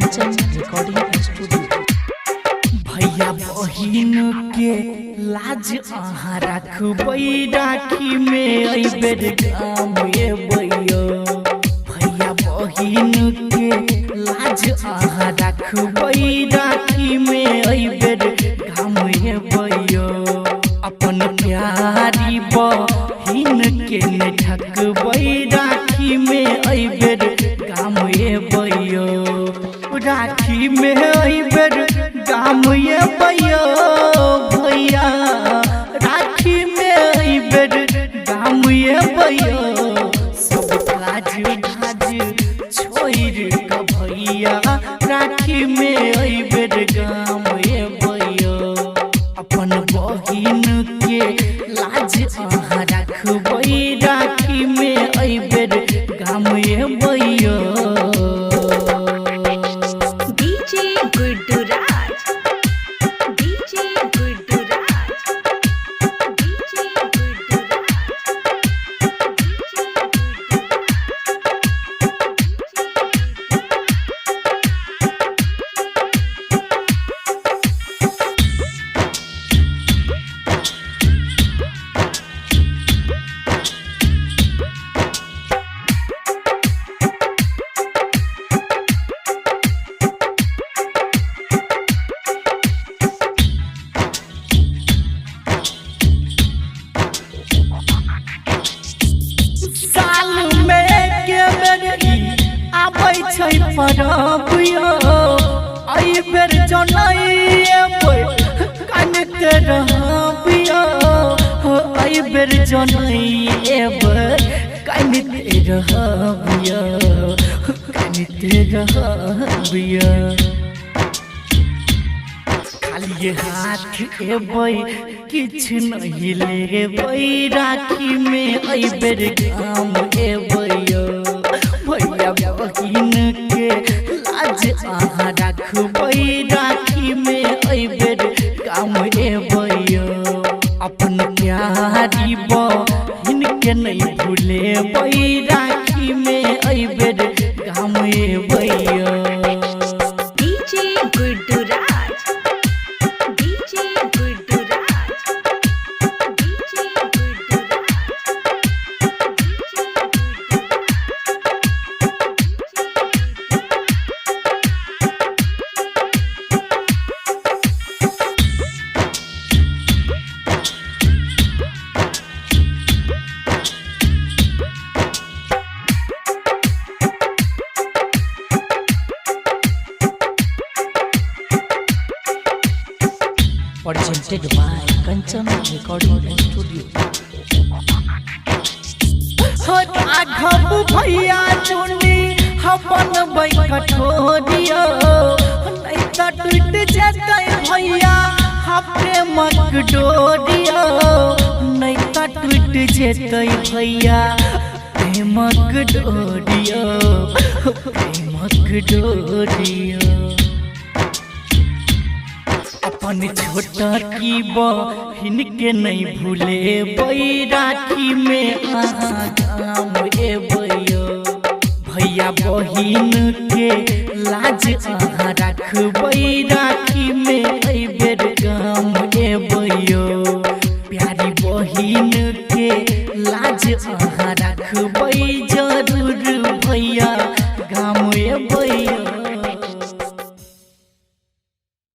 Kanchan recording studio. भैया बहिन के लाज अहाँ रखबै राखी में अइबेर गाम भैया। भैया बहिन के लाज अहाँ रखबै राखी में अइबेर गाम भैया। अपन प्यारी बहिन के ने ठकबै राखी में अइबेर गाम भैया। राखी में अइबेर गाम भैया भैया। राखी में अइबेर गाम भैया। सब काज धाज छोड़ के भैया राखी में अइबेर गाम भैया। अपन बहिन के लाज अहाँ रखबै राखी में अइबेर गाम भैया। परब अइबेर जनैबै कनिते रहबिया। अइबेर जनैबै कनिते रहबिया कनिते रहबिया। खाली हाथ एबै किछ नहीं लेबै राखी में अइबेर गाम भैया। भैया बहिन के लाज अहाँ रखबै राखी में अइबेर गाम भैया। अपन प्यारी बहिन के नहीं भूलेबै राखी में अइबेर गाम भैया। Presented by Kanchan Recording Studio। Raghav भैया चुनी अपन कठोरिया। नहीं तो टूट जेतै भैया प्रेमक डोरिया। नहीं तो टूट जेतै भैया प्रेमक डोरिया प्रेमक डोरिया। अपन छोटा की बहिन के नहीं भूलेबै राखी में अहाँ गाम भैया। भैया बहिन के लाज अहाँ रखबै राखी में अइबेर गाम भैया। प्यारी बहिन के लाज अहाँ रखबै जरूर भैया गाम भैया।